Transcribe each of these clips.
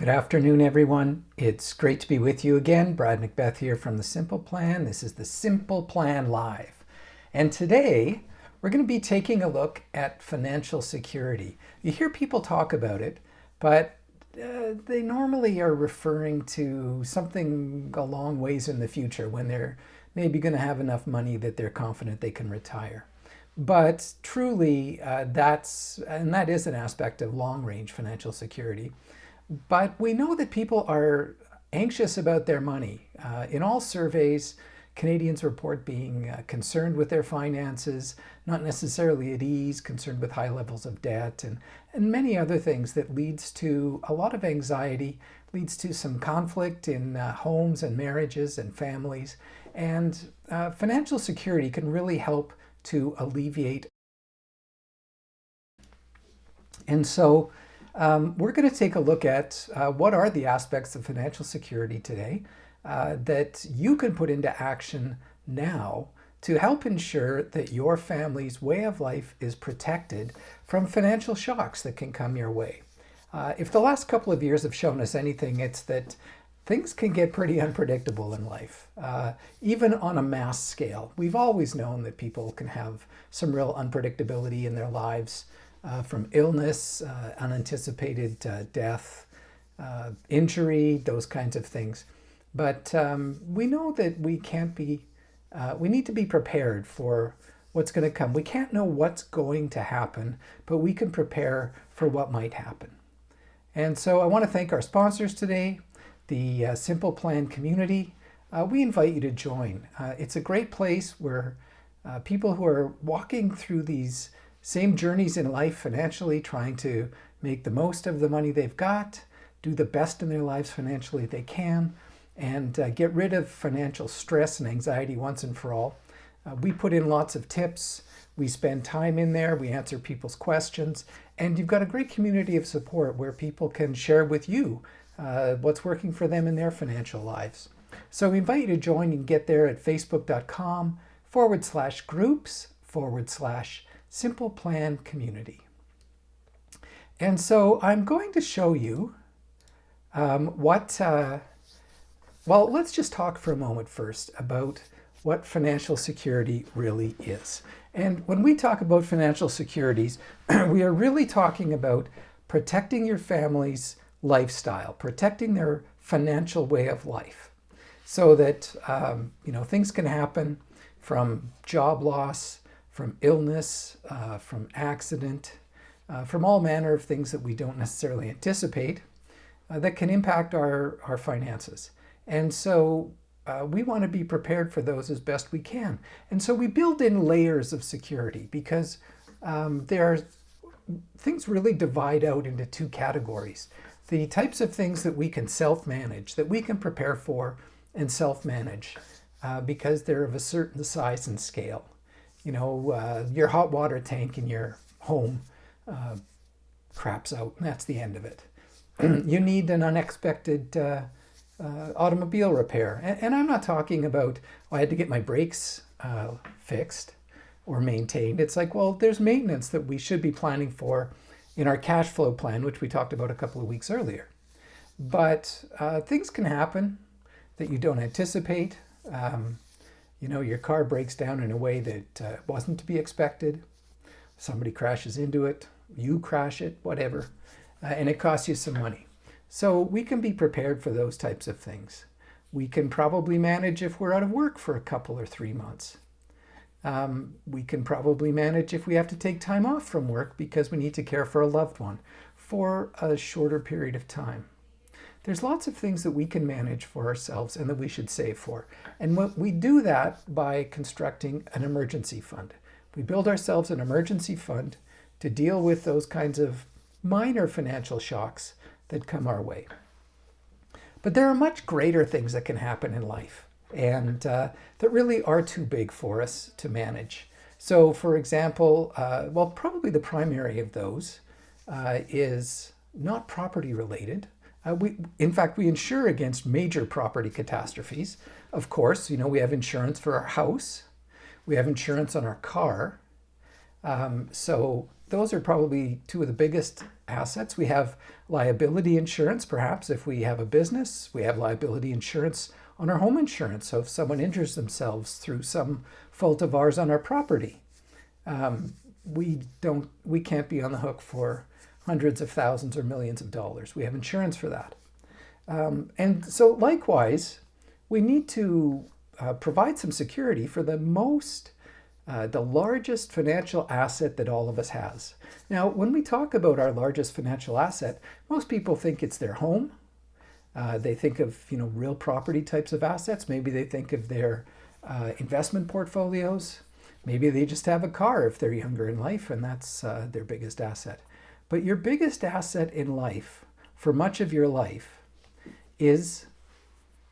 Good afternoon, everyone. It's great to be with you again. Brad Macbeth here from The Simple Plan. This is The Simple Plan Live. And today, we're going to be taking a look at financial security. You hear people talk about it, but they normally are referring to something a long ways in the future when they're maybe going to have enough money that they're confident they can retire. But truly, that is an aspect of long-range financial security. But we know that people are anxious about their money. In all surveys, Canadians report being concerned with their finances, not necessarily at ease, concerned with high levels of debt, and many other things that leads to a lot of anxiety, leads to some conflict in homes and marriages and families. And financial security can really help to alleviate. And so we're going to take a look at what are the aspects of financial security today that you can put into action now to help ensure that your family's way of life is protected from financial shocks that can come your way. If the last couple of years have shown us anything, it's that things can get pretty unpredictable in life, even on a mass scale. We've always known that people can have some real unpredictability in their lives. From illness, unanticipated death, injury, those kinds of things. But we know that we need to be prepared for what's going to come. We can't know what's going to happen, but we can prepare for what might happen. And so I want to thank our sponsors today, the Simple Plan community. We invite you to join. It's a great place where people who are walking through these same journeys in life financially, trying to make the most of the money they've got, do the best in their lives financially they can, and get rid of financial stress and anxiety once and for all. We put in lots of tips. We spend time in there. We answer people's questions. And you've got a great community of support where people can share with you what's working for them in their financial lives. So we invite you to join. You can get there at facebook.com/groups/Simple Plan Community. And so I'm going to show you well, let's just talk for a moment first about what financial security really is. And when we talk about financial securities, we are really talking about protecting your family's lifestyle, protecting their financial way of life, so that things can happen from job loss, from illness, from accident, from all manner of things that we don't necessarily anticipate that can impact our finances. And so we want to be prepared for those as best we can. And so we build in layers of security because things really divide out into two categories. The types of things that we can self-manage, that we can prepare for and self-manage because they're of a certain size and scale. Your hot water tank in your home craps out, and that's the end of it. You need an unexpected automobile repair. And I'm not talking about, I had to get my brakes fixed or maintained. It's like, well, there's maintenance that we should be planning for in our cash flow plan, which we talked about a couple of weeks earlier. But things can happen that you don't anticipate. Your car breaks down in a way that wasn't to be expected. Somebody crashes into it, you crash it, whatever, and it costs you some money. So we can be prepared for those types of things. We can probably manage if we're out of work for a couple or 3 months. We can probably manage if we have to take time off from work because we need to care for a loved one for a shorter period of time. There's lots of things that we can manage for ourselves and that we should save for. And we do that by constructing an emergency fund. We build ourselves an emergency fund to deal with those kinds of minor financial shocks that come our way. But there are much greater things that can happen in life and that really are too big for us to manage. So for example, probably the primary of those is not property related. In fact, we insure against major property catastrophes. Of course, we have insurance for our house. We have insurance on our car. So those are probably two of the biggest assets. We have liability insurance, perhaps if we have a business. We have liability insurance on our home insurance. So if someone injures themselves through some fault of ours on our property, we can't be on the hook for hundreds of thousands or millions of dollars. We have insurance for that. And so likewise, we need to provide some security for the largest financial asset that all of us has. Now, when we talk about our largest financial asset, most people think it's their home. They think of real property types of assets. Maybe they think of their investment portfolios. Maybe they just have a car if they're younger in life, and that's their biggest asset. But your biggest asset in life, for much of your life, is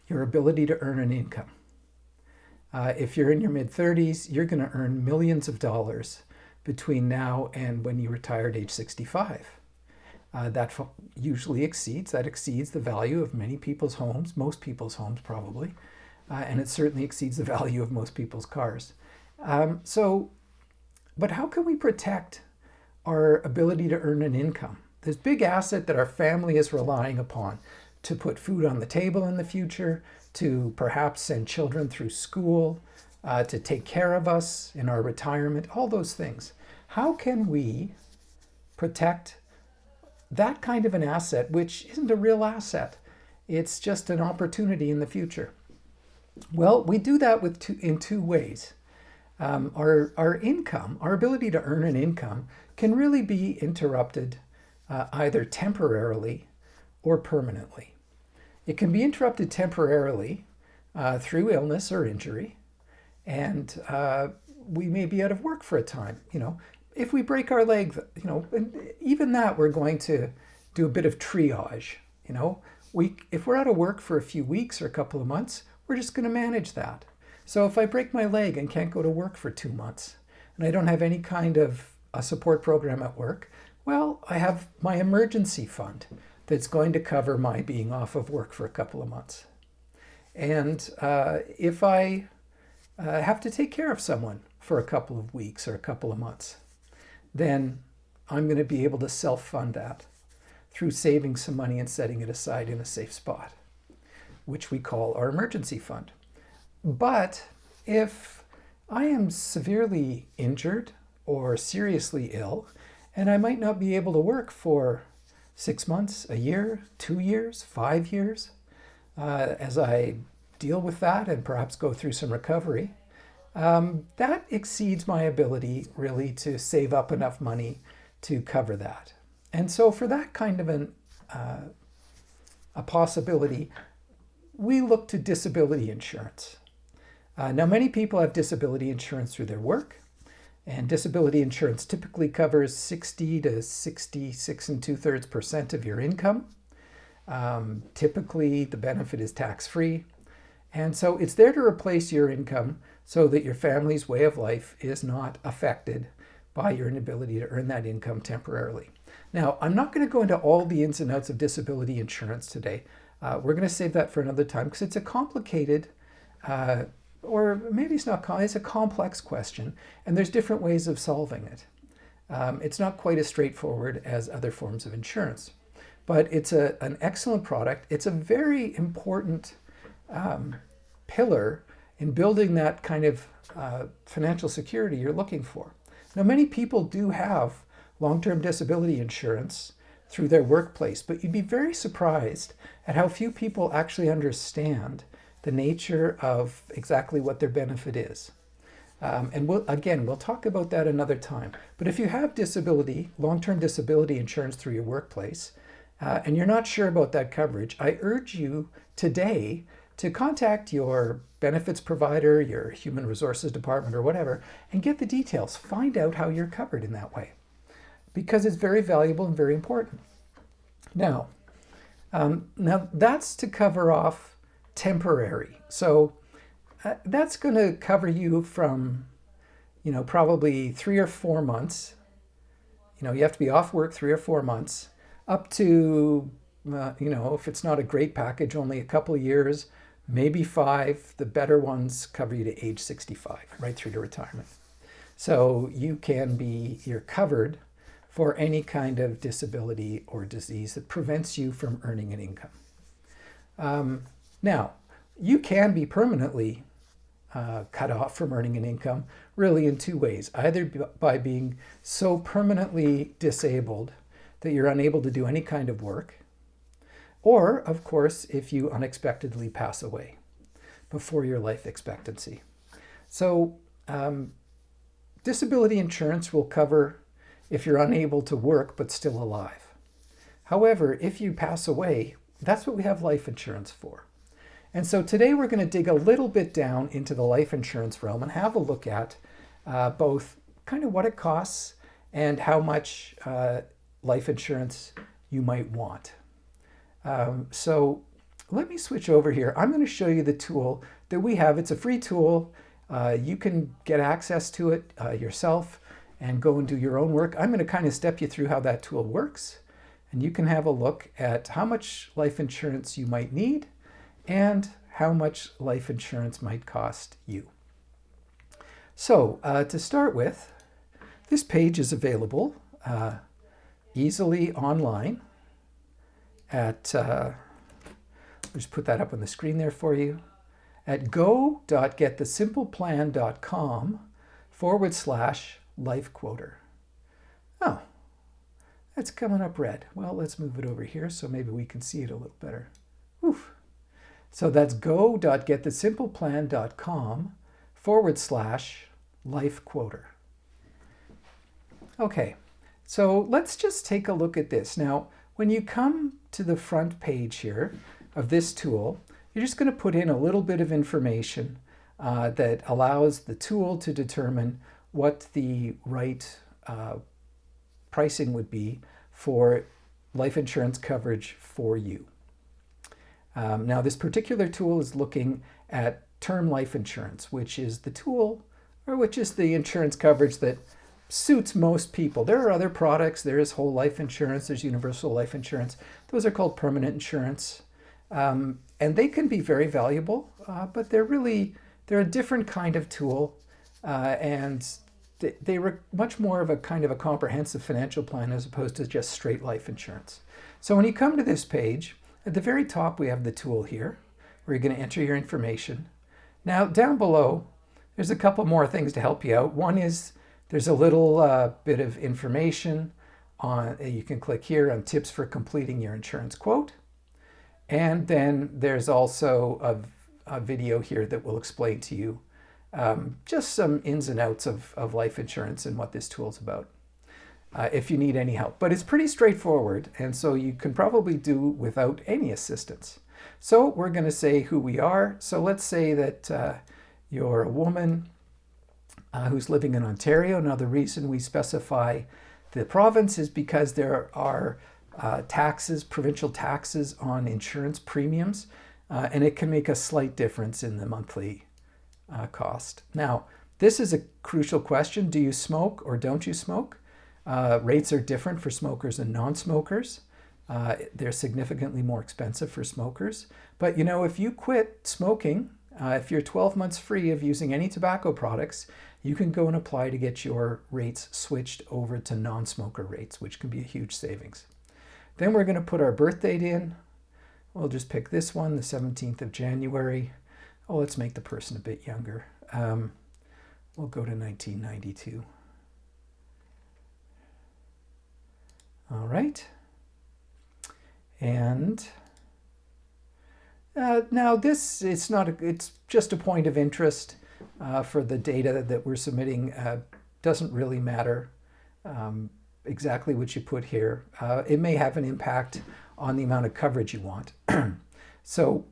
your ability to earn an income. If you're in your mid-30s, you're going to earn millions of dollars between now and when you retire at age 65. That usually exceeds the value of many people's homes, most people's homes probably, and it certainly exceeds the value of most people's cars. But how can we protect our ability to earn an income? This big asset that our family is relying upon to put food on the table in the future, to perhaps send children through school, to take care of us in our retirement, all those things. How can we protect that kind of an asset, which isn't a real asset? It's just an opportunity in the future. Well, we do that in two ways. Our income, our ability to earn an income, can really be interrupted either temporarily or permanently. It can be interrupted temporarily through illness or injury, and we may be out of work for a time. If we break our leg, and even that we're going to do a bit of triage. If we're out of work for a few weeks or a couple of months, we're just going to manage that. So if I break my leg and can't go to work for 2 months, and I don't have any kind of a support program at work, well, I have my emergency fund that's going to cover my being off of work for a couple of months. And if I have to take care of someone for a couple of weeks or a couple of months, then I'm going to be able to self-fund that through saving some money and setting it aside in a safe spot, which we call our emergency fund. But if I am severely injured or seriously ill, and I might not be able to work for 6 months, a year, 2 years, 5 years, as I deal with that and perhaps go through some recovery, that exceeds my ability really to save up enough money to cover that. And so for that kind of a possibility, we look to disability insurance. Now, many people have disability insurance through their work, and disability insurance typically covers 60 to 66 2/3% of your income. Typically, the benefit is tax-free, and so it's there to replace your income so that your family's way of life is not affected by your inability to earn that income temporarily. Now, I'm not going to go into all the ins and outs of disability insurance today. We're going to save that for another time because it's a complicated, or maybe it's not, it's a complex question, and there's different ways of solving it. It's not quite as straightforward as other forms of insurance, but it's an excellent product. It's a very important pillar in building that kind of financial security you're looking for. Now, many people do have long-term disability insurance through their workplace, but you'd be very surprised at how few people actually understand the nature of exactly what their benefit is. And we'll talk about that another time. But if you have disability, long-term disability insurance through your workplace, and you're not sure about that coverage, I urge you today to contact your benefits provider, your human resources department or whatever, and get the details. Find out how you're covered in that way, because it's very valuable and very important. Now that's to cover off temporary. So that's going to cover you from, probably 3 or 4 months. You have to be off work 3 or 4 months, up to, if it's not a great package, only a couple of years, maybe 5. The better ones cover you to age 65, right through to retirement. So you're covered for any kind of disability or disease that prevents you from earning an income. Now, you can be permanently cut off from earning an income really in two ways, either by being so permanently disabled that you're unable to do any kind of work, or, of course, if you unexpectedly pass away before your life expectancy. So disability insurance will cover if you're unable to work but still alive. However, if you pass away, that's what we have life insurance for. And so today we're going to dig a little bit down into the life insurance realm and have a look at both kind of what it costs and how much life insurance you might want. So let me switch over here. I'm going to show you the tool that we have. It's a free tool. You can get access to it yourself and go and do your own work. I'm going to kind of step you through how that tool works, and you can have a look at how much life insurance you might need and how much life insurance might cost you. So to start with, this page is available easily online at, I'll just put that up on the screen there for you, at go.getthesimpleplan.com/lifequoter. Oh, that's coming up red. Well, let's move it over here so maybe we can see it a little better. Oof. So that's go.getthesimpleplan.com/lifequoter. Okay, so let's just take a look at this. Now, when you come to the front page here of this tool, you're just going to put in a little bit of information that allows the tool to determine what the right pricing would be for life insurance coverage for you. Now, this particular tool is looking at term life insurance, which is the tool, or which is the insurance coverage that suits most people. There are other products. There is whole life insurance. There's universal life insurance. Those are called permanent insurance. And they can be very valuable, but they're a different kind of tool. And they were much more of a kind of a comprehensive financial plan as opposed to just straight life insurance. So when you come to this page, at the very top, we have the tool here, where you're going to enter your information. Now, down below, there's a couple more things to help you out. One is there's a little bit of information on, you can click here on tips for completing your insurance quote. And then there's also a video here that will explain to you just some ins and outs of life insurance and what this tool's about, if you need any help. But it's pretty straightforward, and so you can probably do without any assistance. So we're going to say who we are. So let's say that you're a woman who's living in Ontario. Now, the reason we specify the province is because there are taxes, provincial taxes on insurance premiums, and it can make a slight difference in the monthly cost. Now, this is a crucial question. Do you smoke or don't you smoke? Rates are different for smokers and non-smokers. They're significantly more expensive for smokers. But you know, if you quit smoking, if you're 12 months free of using any tobacco products, you can go and apply to get your rates switched over to non-smoker rates, which can be a huge savings. Then we're going to put our birth date in. We'll just pick this one, the 17th of January. Oh, let's make the person a bit younger. We'll go to 1992. All right. And now this, it's just a point of interest for the data that we're submitting. Doesn't really matter exactly what you put here. It may have an impact on the amount of coverage you want. So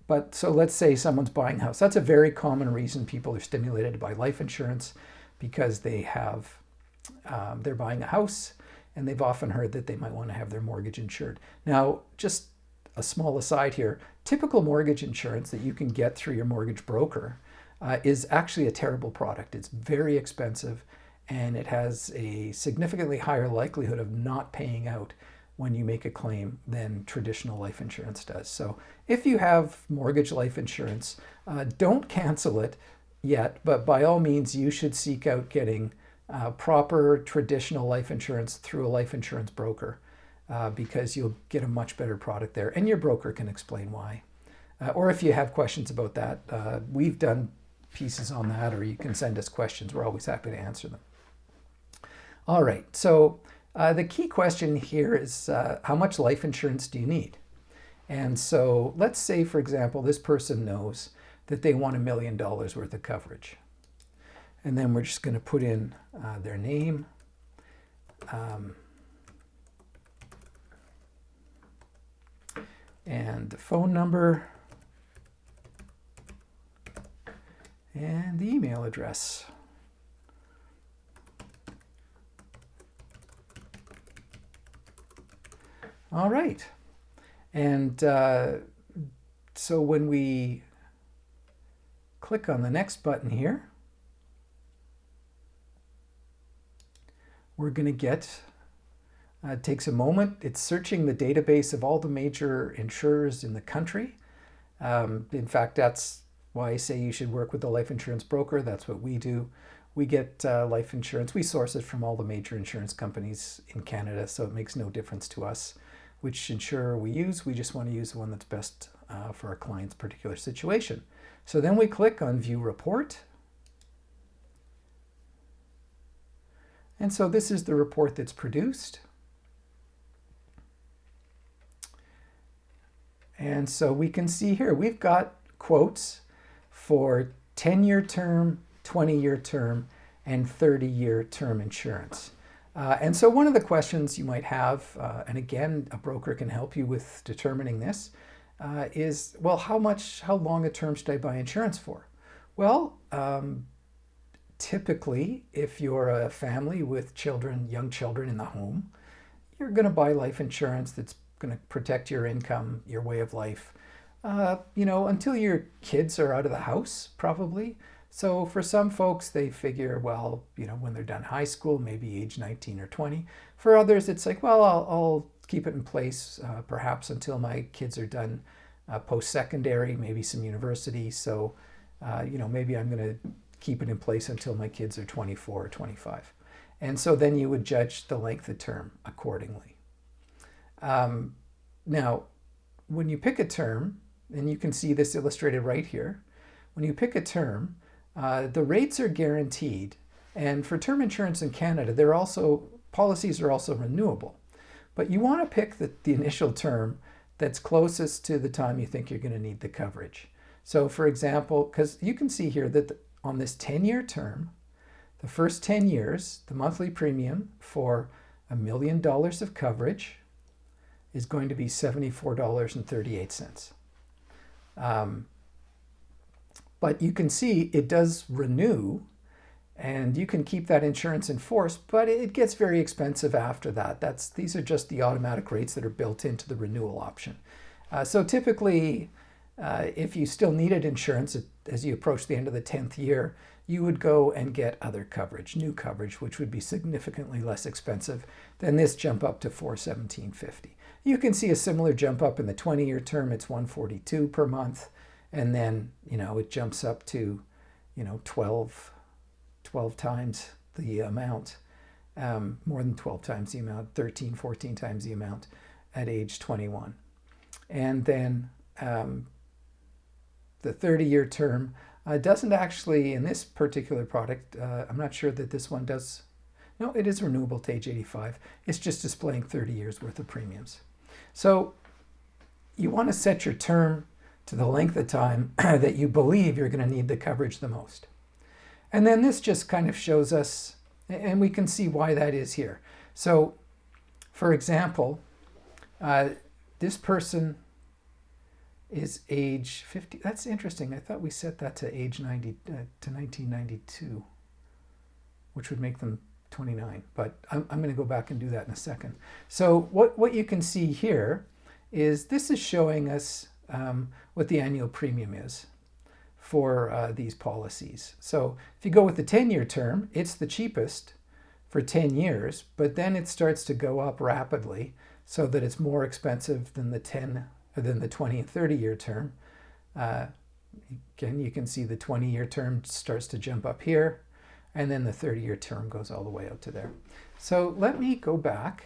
let's say someone's buying a house. That's a very common reason people are stimulated to buy life insurance, because they have, they're buying a house and they've often heard that they might want to have their mortgage insured. Now, just a small aside here, typical mortgage insurance that you can get through your mortgage broker is actually a terrible product. It's very expensive, and it has a significantly higher likelihood of not paying out when you make a claim than traditional life insurance does. So if you have mortgage life insurance, don't cancel it yet, but by all means, you should seek out getting proper traditional life insurance through a life insurance broker, because you'll get a much better product there, and your broker can explain why. Or if you have questions about that, we've done pieces on that, or you can send us questions. We're always happy to answer them. All right, so the key question here is how much life insurance do you need? And so let's say, for example, this person knows that they want $1 million worth of coverage. And then we're just going to put in their name, and the phone number, and the email address. All right. And so when we click on the next button here, we're going to get, it takes a moment, it's searching the database of all the major insurers in the country. In fact, that's why I say you should work with a life insurance broker. That's what we do. We get life insurance. We source it from all the major insurance companies in Canada, so it makes no difference to us which insurer we use. We just want to use the one that's best for our client's particular situation. So then we click on View Report. And so this is the report that's produced. And so we can see here, we've got quotes for 10-year term, 20-year term, and 30-year term insurance. And so one of the questions you might have, and again, a broker can help you with determining this, is, well, how long a term should I buy insurance for? Well, typically, if you're a family with children, young children in the home, you're going to buy life insurance that's going to protect your income, your way of life, until your kids are out of the house, probably. So for some folks, they figure, well, when they're done high school, maybe age 19 or 20. For others, it's like, well, I'll keep it in place perhaps until my kids are done post-secondary, maybe some university. So, maybe I'm going to keep it in place until my kids are 24 or 25. And so then you would judge the length of term accordingly. Now, when you pick a term, and you can see this illustrated right here, when you pick a term, the rates are guaranteed, and for term insurance in Canada, policies are also renewable. But you want to pick the initial term that's closest to the time you think you're going to need the coverage. So for example, because you can see here that on this 10-year term, the first 10 years, the monthly premium for $1 million of coverage is going to be $74.38. But you can see it does renew, and you can keep that insurance in force, but it gets very expensive after that. These are just the automatic rates that are built into the renewal option. So typically, if you still needed insurance as you approach the end of the 10th year, you would go and get other coverage, new coverage, which would be significantly less expensive than this jump up to $417.50. You can see a similar jump up in the 20-year term. It's $142 per month. And then, it jumps up to, 12 times the amount, more than 12 times the amount, 13, 14 times the amount at age 21. And then the 30-year term doesn't actually, in this particular product, I'm not sure that this one does. No, it is renewable to age 85. It's just displaying 30 years worth of premiums. So you want to set your term to the length of time that you believe you're going to need the coverage the most. And then this just kind of shows us, and we can see why that is here. So, for example, this person is age 50. That's interesting. I thought we set that to age 90, to 1992, which would make them 29. But I'm going to go back and do that in a second. So what you can see here is this is showing us what the annual premium is for these policies. So if you go with the 10-year term, it's the cheapest for 10 years, but then it starts to go up rapidly so that it's more expensive than the 20 and 30-year term. Again, you can see the 20-year term starts to jump up here. And then the 30-year term goes all the way out to there. So let me go back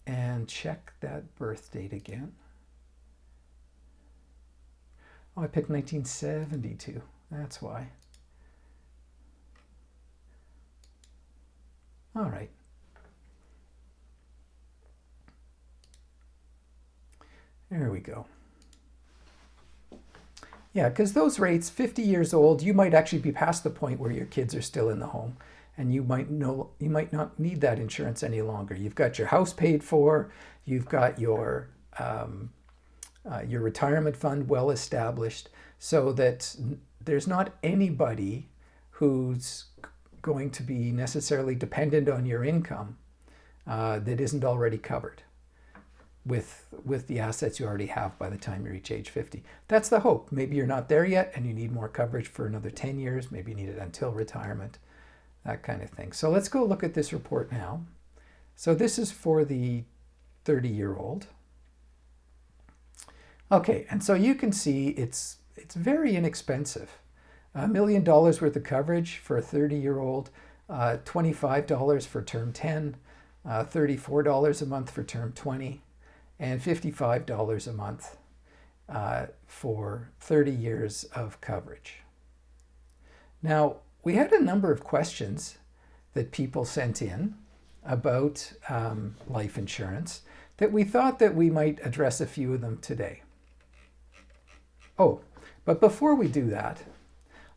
and check that birth date again. Oh, I picked 1972. That's why. All right. There we go. Yeah, because those rates, 50 years old, you might actually be past the point where your kids are still in the home, and you might not need that insurance any longer. You've got your house paid for, you've got your retirement fund well established, so that there's not anybody who's going to be necessarily dependent on your income that isn't already covered with the assets you already have by the time you reach age 50. That's the hope. Maybe you're not there yet and you need more coverage for another 10 years. Maybe you need it until retirement, that kind of thing. So let's go look at this report now. So this is for the 30-year-old. Okay, and so you can see it's very inexpensive. $1 million worth of coverage for a 30-year-old, $25 for term 10, $34 a month for term 20, and $55 a month for 30 years of coverage. Now, we had a number of questions that people sent in about life insurance that we thought that we might address a few of them today. Oh, but before we do that,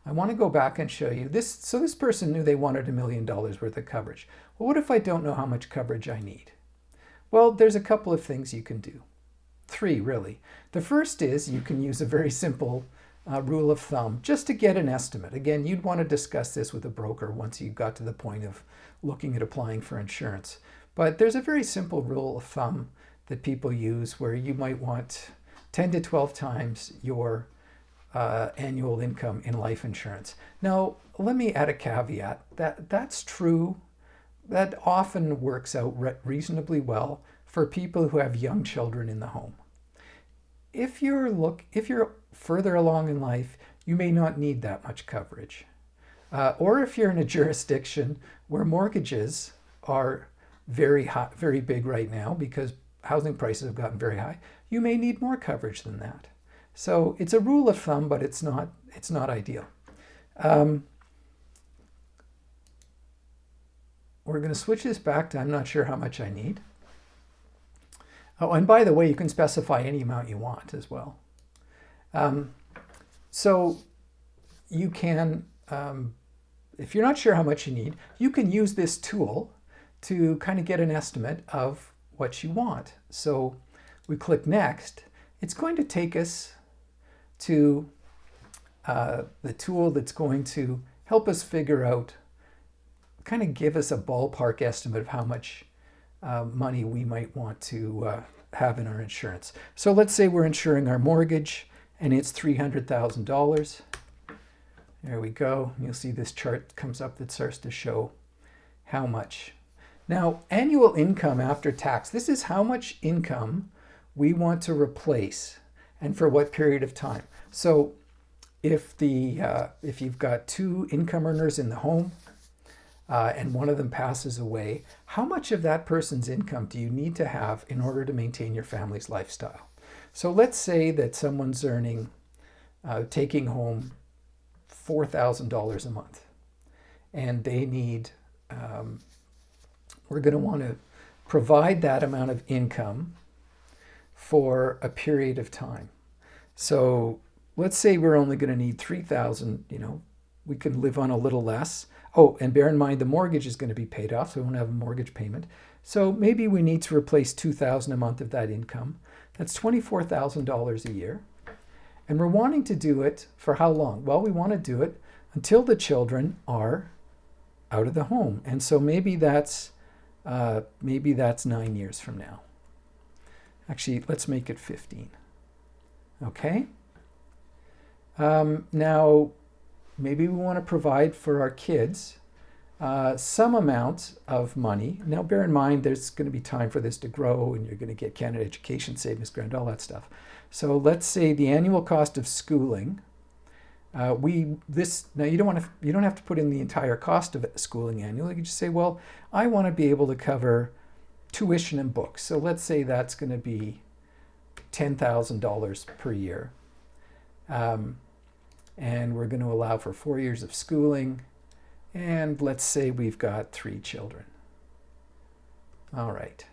I want to go back and show you this. So this person knew they wanted $1 million worth of coverage. Well, what if I don't know how much coverage I need? Well, there's a couple of things you can do. 3, really. The first is you can use a very simple rule of thumb just to get an estimate. Again, you'd want to discuss this with a broker once you got to the point of looking at applying for insurance. But there's a very simple rule of thumb that people use where you might want 10 to 12 times your annual income in life insurance. Now, let me add a caveat. That's true. That often works out reasonably well for people who have young children in the home. If you're further along in life, you may not need that much coverage. Or if you're in a jurisdiction where mortgages are very high, very big right now because housing prices have gotten very high, you may need more coverage than that. So it's a rule of thumb, but it's not ideal. We're going to switch this back to I'm not sure how much I need. Oh, and by the way, you can specify any amount you want as well. So you can, if you're not sure how much you need, you can use this tool to kind of get an estimate of what you want. So we click Next. It's going to take us to the tool that's going to help us figure out, kind of give us a ballpark estimate of how much money we might want to have in our insurance. So let's say we're insuring our mortgage and it's $300,000. There we go. You'll see this chart comes up that starts to show how much. Now, annual income after tax, this is how much income we want to replace and for what period of time. So if you've got 2 income earners in the home, and one of them passes away, how much of that person's income do you need to have in order to maintain your family's lifestyle? So let's say that someone's earning, taking home $4,000 a month, and they need, we're going to want to provide that amount of income for a period of time. So let's say we're only going to need $3,000, we can live on a little less. Oh, and bear in mind the mortgage is going to be paid off, so we won't have a mortgage payment. So maybe we need to replace $2,000 a month of that income. That's $24,000 a year. And we're wanting to do it for how long? Well, we want to do it until the children are out of the home. And so maybe that's 9 years from now. Actually, let's make it 15. Okay? Now, maybe we want to provide for our kids some amount of money. Now, bear in mind, there's going to be time for this to grow, and you're going to get Canada Education Savings Grant, all that stuff. So let's say the annual cost of schooling Now you don't have to put in the entire cost of schooling annually. You can just say, well, I want to be able to cover tuition and books. So let's say that's going to be $10,000 per year. And we're going to allow for 4 years of schooling. And let's say we've got 3 children. All right.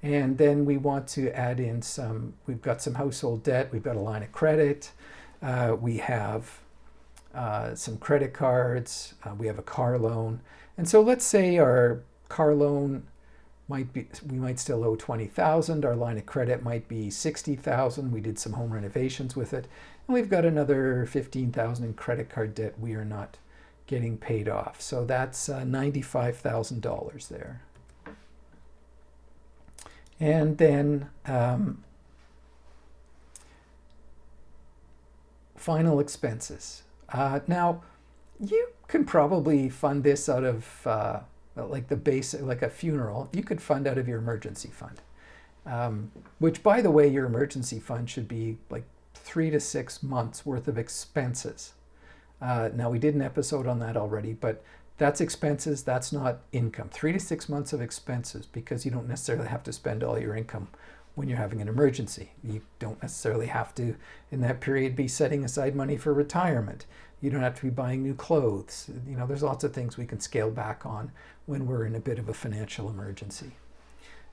And then we want to add in we've got some household debt, we've got a line of credit, we have some credit cards, we have a car loan. And so let's say our car loan we might still owe $20,000, our line of credit might be $60,000, we did some home renovations with it, and we've got another $15,000 in credit card debt we are not getting paid off. So that's $95,000 there. And then final expenses. Now, you can probably fund this out of like the basic, like a funeral. You could fund out of your emergency fund, which, by the way, your emergency fund should be like 3 to 6 months worth of expenses. Now, we did an episode on that already, but that's expenses, that's not income. 3 to 6 months of expenses, because you don't necessarily have to spend all your income when you're having an emergency. You don't necessarily have to, in that period, be setting aside money for retirement. You don't have to be buying new clothes. You know, there's lots of things we can scale back on when we're in a bit of a financial emergency.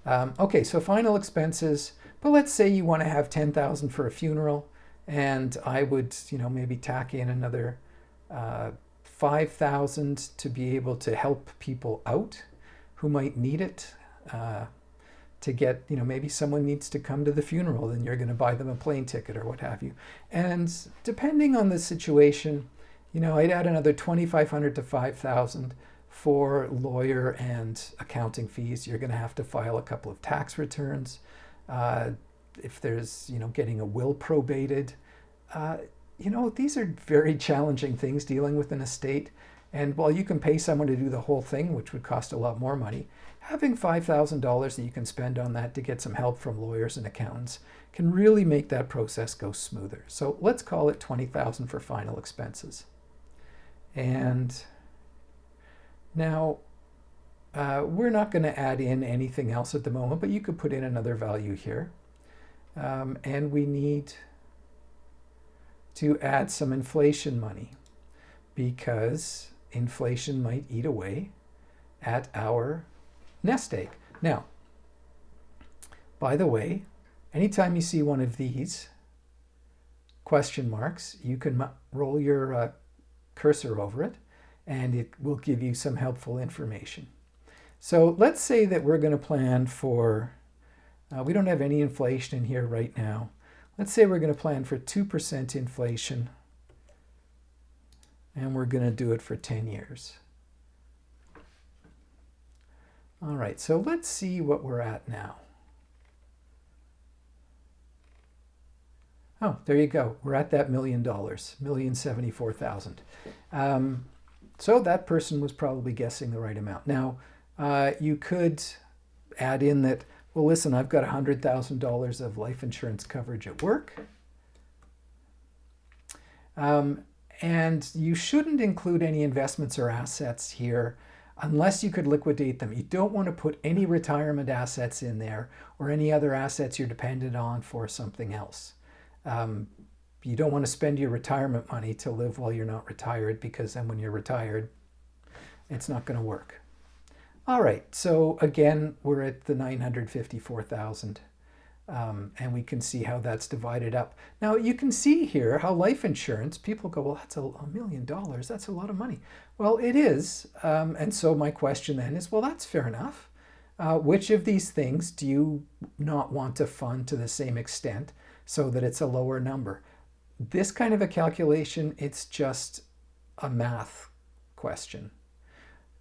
Okay, so final expenses, but let's say you want to have $10,000 for a funeral, and I would, maybe tack in another $5,000 to be able to help people out who might need it, to get, maybe someone needs to come to the funeral, then you're going to buy them a plane ticket or what have you. And depending on the situation, I'd add another $2,500 to $5,000 for lawyer and accounting fees. You're going to have to file a couple of tax returns. If there's, getting a will probated, these are very challenging things dealing with an estate. And while you can pay someone to do the whole thing, which would cost a lot more money, having $5,000 that you can spend on that to get some help from lawyers and accountants can really make that process go smoother. So let's call it $20,000 for final expenses. And now we're not going to add in anything else at the moment, but you could put in another value here. And we need to add some inflation money, because inflation might eat away at our nest egg. Now, by the way, anytime you see one of these question marks, you can roll your cursor over it, and it will give you some helpful information. So let's say that we're going to plan for, we don't have any inflation in here right now. Let's say we're going to plan for 2% inflation, and we're going to do it for 10 years. All right, so let's see what we're at now. Oh, there you go. We're at that $1 million, $1,074,000. So that person was probably guessing the right amount. Now, you could add in that, well, listen, I've got $100,000 of life insurance coverage at work. And you shouldn't include any investments or assets here unless you could liquidate them. You don't want to put any retirement assets in there or any other assets you're dependent on for something else. You don't want to spend your retirement money to live while you're not retired, because then when you're retired, it's not going to work. All right, so again, we're at the $954,000, and we can see how that's divided up. Now, you can see here how life insurance, people go, well, that's $1 million, that's a lot of money. Well, it is, and so my question then is, well, that's fair enough. Which of these things do you not want to fund to the same extent so that it's a lower number? This kind of a calculation, it's just a math question.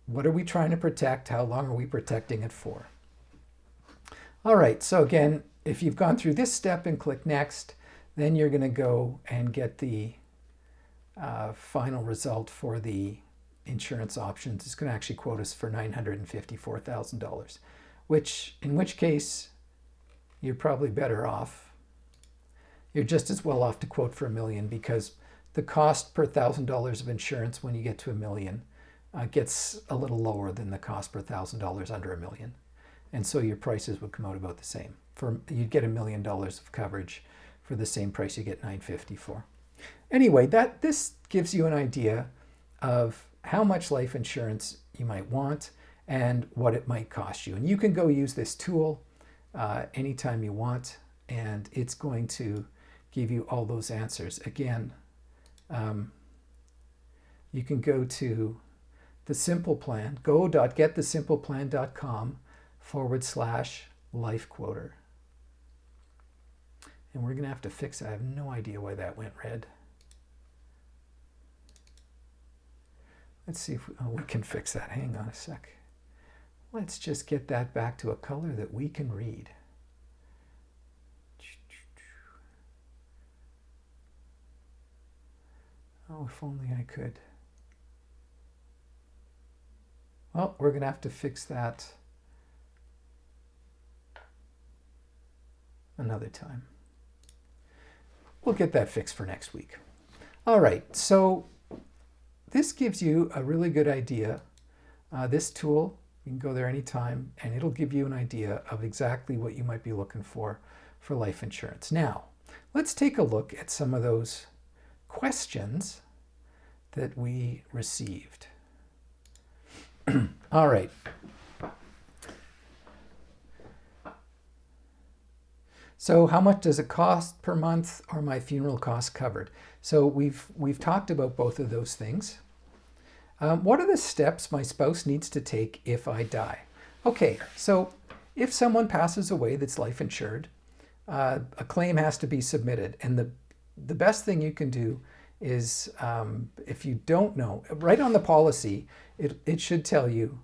What are we trying to protect? How long are we protecting it for? All right, so again, if you've gone through this step and click next, then you're going to go and get the final result for the insurance options. It's going to actually quote us for $954,000, in which case you're probably better off you're just as well off to quote for $1 million, because the cost per $1,000 of insurance when you get to $1 million gets a little lower than the cost per $1,000 under $1 million. And so your prices would come out about the same. You'd get $1 million of coverage for the same price you get $950 for. Anyway, this gives you an idea of how much life insurance you might want and what it might cost you. And you can go use this tool anytime you want, and it's going to give you all those answers. Again, you can go to the Simple Plan, go.getthesimpleplan.com/life quoter. And we're going to have to fix it. I have no idea why that went red. Let's see if we can fix that. Hang on a sec. Let's just get that back to a color that we can read. Oh, if only I could. Well, we're going to have to fix that another time. We'll get that fixed for next week. All right, so this gives you a really good idea. This tool, you can go there anytime, and it'll give you an idea of exactly what you might be looking for life insurance. Now, let's take a look at some of those questions that we received. All right. So how much does it cost per month? Are my funeral costs covered? So we've talked about both of those things. What are the steps my spouse needs to take if I die? Okay, so if someone passes away that's life insured, a claim has to be submitted. And the best thing you can do is, if you don't know, right on the policy, it should tell you,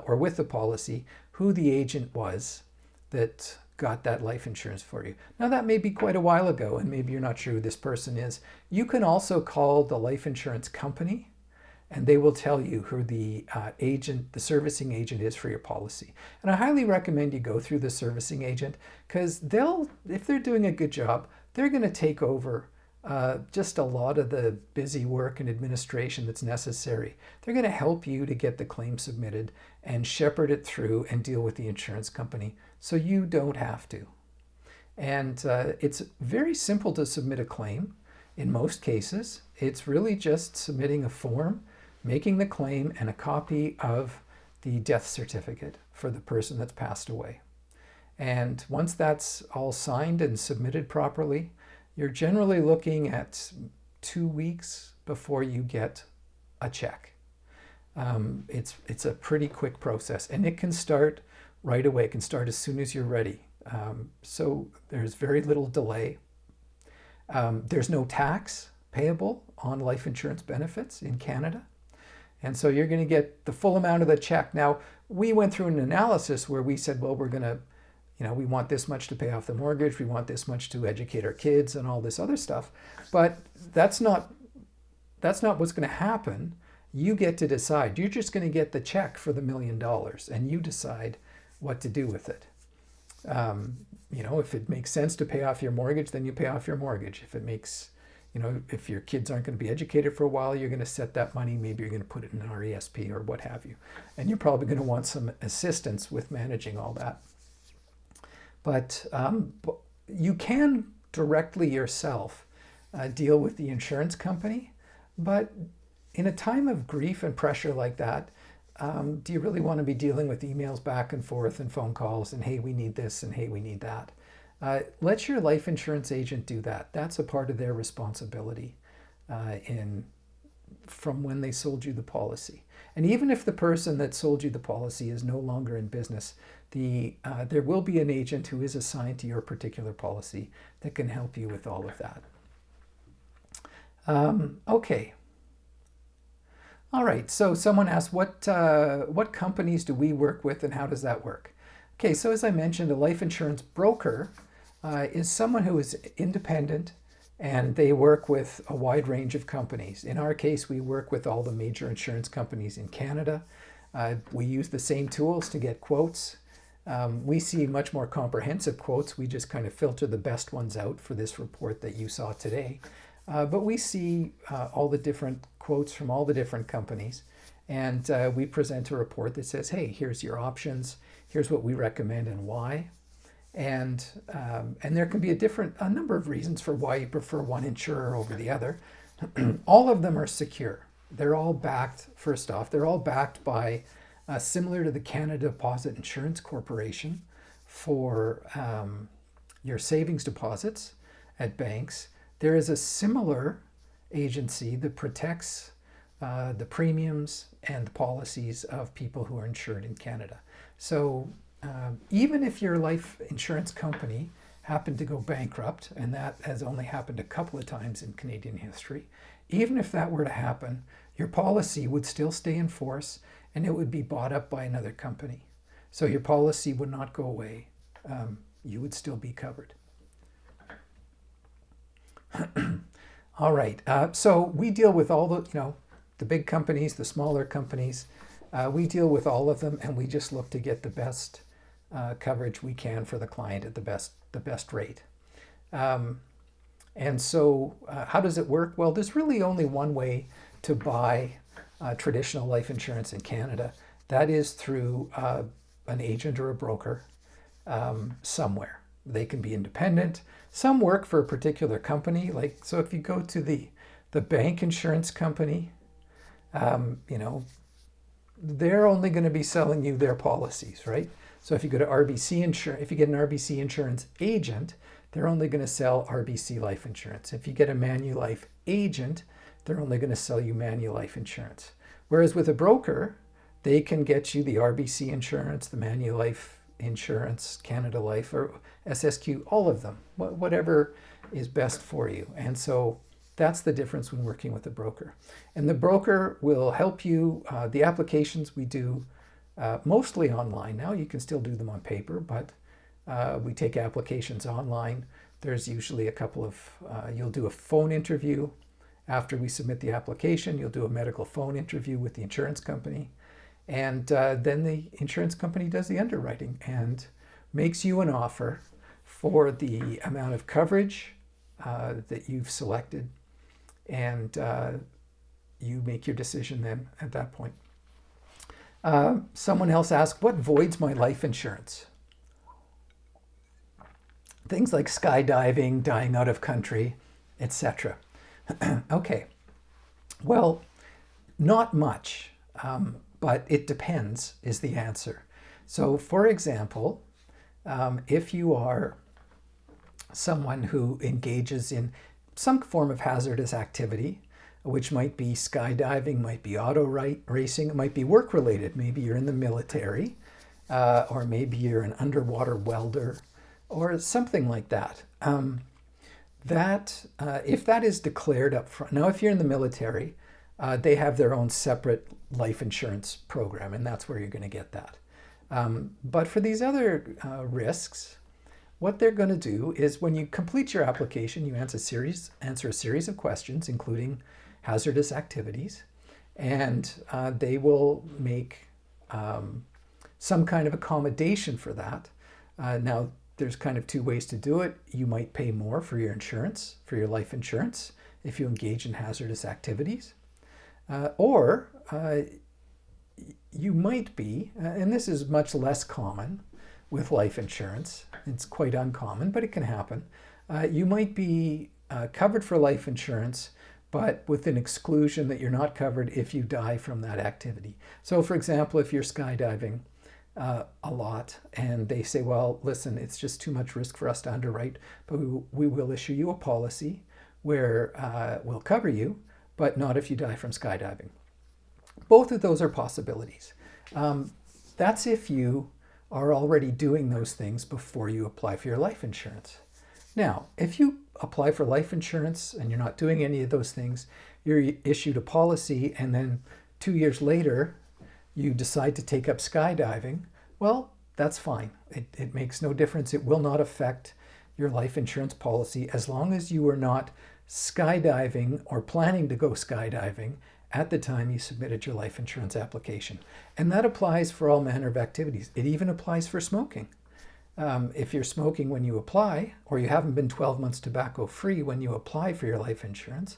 or with the policy, who the agent was that got that life insurance for you. Now that may be quite a while ago, and maybe you're not sure who this person is. You can also call the life insurance company, and they will tell you who the agent, the servicing agent is for your policy. And I highly recommend you go through the servicing agent, because if they're doing a good job, they're going to take over just a lot of the busy work and administration that's necessary. They're going to help you to get the claim submitted and shepherd it through and deal with the insurance company so you don't have to. And it's very simple to submit a claim in most cases. It's really just submitting a form, making the claim, and a copy of the death certificate for the person that's passed away. And once that's all signed and submitted properly, you're generally looking at 2 weeks before you get a check. It's a pretty quick process, and it can start right away. It can start as soon as you're ready. So there's very little delay. There's no tax payable on life insurance benefits in Canada. And so you're going to get the full amount of the check. Now, we went through an analysis where we said, well, we're going to, we want this much to pay off the mortgage, we want this much to educate our kids and all this other stuff. But that's not what's going to happen. You get to decide. You're just going to get the check for the $1 million, and you decide what to do with it. If it makes sense to pay off your mortgage, then you pay off your mortgage. If it makes, if your kids aren't going to be educated for a while, you're going to set that money. Maybe you're going to put it in an RESP or what have you. And you're probably going to want some assistance with managing all that. But you can directly yourself deal with the insurance company. But in a time of grief and pressure like that, do you really want to be dealing with emails back and forth and phone calls and, hey, we need this and hey, we need that? Let your life insurance agent do that. That's a part of their responsibility from when they sold you the policy. And even if the person that sold you the policy is no longer in business, there will be an agent who is assigned to your particular policy that can help you with all of that. Okay. All right, so someone asked, what companies do we work with and how does that work? Okay, so as I mentioned, a life insurance broker is someone who is independent, and they work with a wide range of companies. In our case, we work with all the major insurance companies in Canada. We use the same tools to get quotes. We see much more comprehensive quotes. We just kind of filter the best ones out for this report that you saw today. But we see all the different quotes from all the different companies. And we present a report that says, hey, here's your options. Here's what we recommend and why. And there can be a number of reasons for why you prefer one insurer over the other. All of them are secure. They're all backed, first off, they're all backed by, similar to the Canada Deposit Insurance Corporation for your savings deposits at banks. There is a similar agency that protects the premiums and the policies of people who are insured in Canada. So even if your life insurance company happened to go bankrupt, and that has only happened a couple of times in Canadian history, even if that were to happen, your policy would still stay in force and it would be bought up by another company. So your policy would not go away. You would still be covered. All right. So we deal with all the big companies, the smaller companies. We deal with all of them, and we just look to get the best coverage we can for the client at the best rate. And so how does it work? Well, there's really only one way to buy traditional life insurance in Canada. That is through an agent or a broker somewhere. They can be independent. Some work for a particular company. So if you go to the bank insurance company, they're only going to be selling you their policies, right? So if you go to RBC Insurance, if you get an RBC Insurance agent, they're only going to sell RBC life insurance. If you get a Manulife agent, they're only going to sell you Manulife insurance. Whereas with a broker, they can get you the RBC insurance, the Manulife insurance, Canada Life, or SSQ, all of them, whatever is best for you. And so that's the difference when working with a broker. And the broker will help you. The applications we do mostly online now. You can still do them on paper, but we take applications online. There's usually a couple of, you'll do a phone interview. After we submit the application, you'll do a medical phone interview with the insurance company. And then the insurance company does the underwriting and makes you an offer for the amount of coverage that you've selected. And you make your decision then at that point. Someone else asked, what voids my life insurance? Things like skydiving, dying out of country, etc. Okay, well, not much, but it depends is the answer. So for example, if you are someone who engages in some form of hazardous activity, which might be skydiving, might be auto racing, it might be work related. Maybe you're in the military, or maybe you're an underwater welder, or something like that. If that is declared up front, now if you're in the military, they have their own separate life insurance program, and that's where you're going to get that. But for these other risks, what they're going to do is when you complete your application, you answer a series of questions, including hazardous activities, and they will make some kind of accommodation for that. Now, there's kind of two ways to do it. You might pay more for your insurance, for your life insurance, if you engage in hazardous activities. Or you might be, and this is much less common with life insurance, it's quite uncommon, but it can happen. You might be covered for life insurance, but with an exclusion that you're not covered if you die from that activity. So for example, if you're skydiving a lot and they say, well, listen, it's just too much risk for us to underwrite, but we will issue you a policy where we'll cover you, but not if you die from skydiving. Both of those are possibilities. That's if you are already doing those things before you apply for your life insurance. Now, if you apply for life insurance and you're not doing any of those things, you're issued a policy, and then 2 years later, you decide to take up skydiving, well, that's fine. It makes no difference. It will not affect your life insurance policy as long as you are not skydiving or planning to go skydiving at the time you submitted your life insurance application. And that applies for all manner of activities. It even applies for smoking. If you're smoking when you apply, or you haven't been 12 months tobacco free when you apply for your life insurance,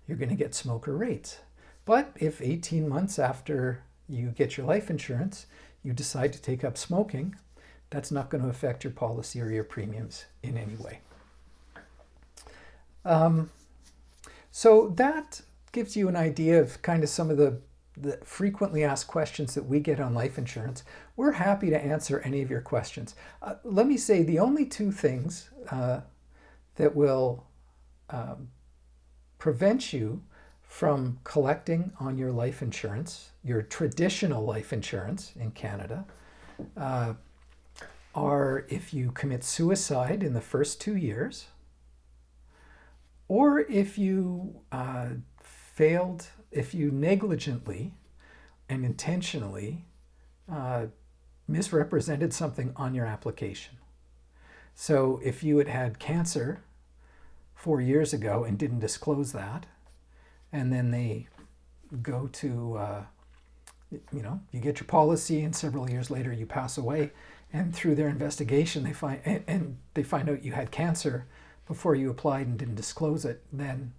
you're going to get smoker rates. But if 18 months after you get your life insurance, you decide to take up smoking, that's not going to affect your policy or your premiums in any way. So that gives you an idea of kind of some of the frequently asked questions that we get on life insurance. We're happy to answer any of your questions. Let me say the only two things that will prevent you from collecting on your life insurance, your traditional life insurance in Canada, are if you commit suicide in the first 2 years, or if you if you negligently and intentionally misrepresented something on your application. So if you had had cancer 4 years ago and didn't disclose that, and then they go to, you get your policy, and several years later you pass away, and through their investigation they find out you had cancer before you applied and didn't disclose it, then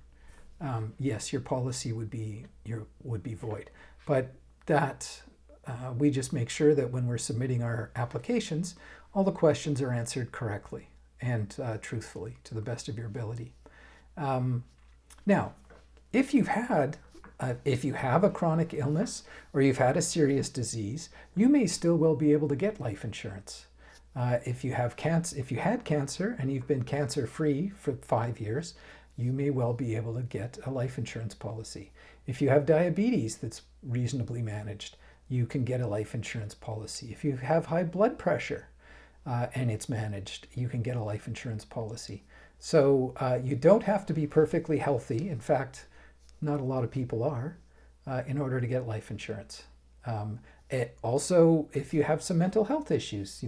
yes, your policy would be void. But that we just make sure that when we're submitting our applications, all the questions are answered correctly and truthfully to the best of your ability. Now, if you have a chronic illness or you've had a serious disease, you may still well be able to get life insurance. If you had cancer and you've been cancer-free for 5 years, you may well be able to get a life insurance policy. If you have diabetes that's reasonably managed, you can get a life insurance policy. If you have high blood pressure and it's managed, you can get a life insurance policy. So you don't have to be perfectly healthy. In fact, not a lot of people are, in order to get life insurance. Also, if you have some mental health issues,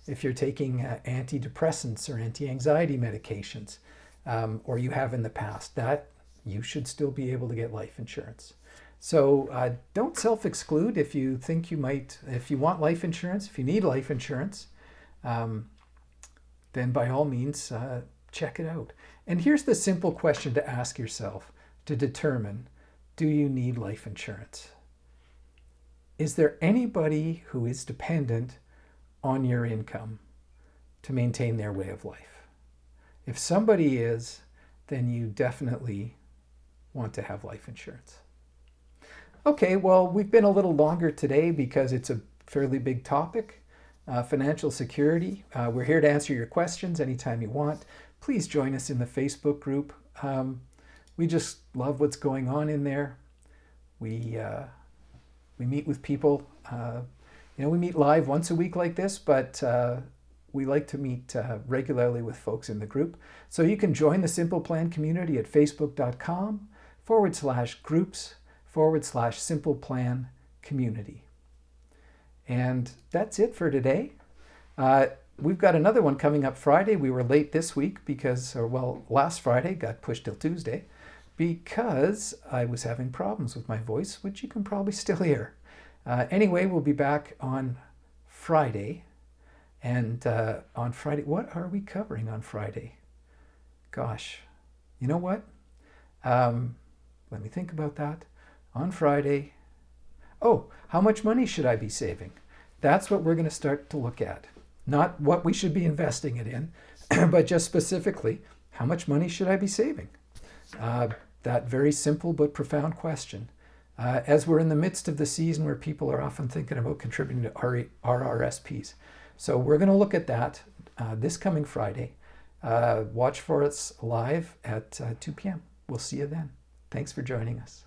if you're taking antidepressants or anti-anxiety medications, or you have in the past, that you should still be able to get life insurance. So don't self-exclude if you think you might, if you want life insurance, if you need life insurance, then by all means, check it out. And here's the simple question to ask yourself to determine, do you need life insurance? Is there anybody who is dependent on your income to maintain their way of life? If somebody is, then you definitely want to have life insurance. Okay, well, we've been a little longer today because it's a fairly big topic, financial security. We're here to answer your questions anytime you want. Please join us in the Facebook group. We just love what's going on in there. We meet with people. We meet live once a week like this, but we like to meet regularly with folks in the group. So you can join the Simple Plan community at facebook.com/groups/Simple Plan community. And that's it for today. We've got another one coming up Friday. We were late this week because, last Friday got pushed till Tuesday because I was having problems with my voice, which you can probably still hear. Anyway, we'll be back on Friday. And on Friday, what are we covering on Friday? Gosh, you know what? Let me think about that. On Friday, how much money should I be saving? That's what we're going to start to look at. Not what we should be investing it in, but just specifically, how much money should I be saving? That very simple but profound question. As we're in the midst of the season where people are often thinking about contributing to RRSPs. So we're going to look at that this coming Friday. Watch for us live at 2 p.m. We'll see you then. Thanks for joining us.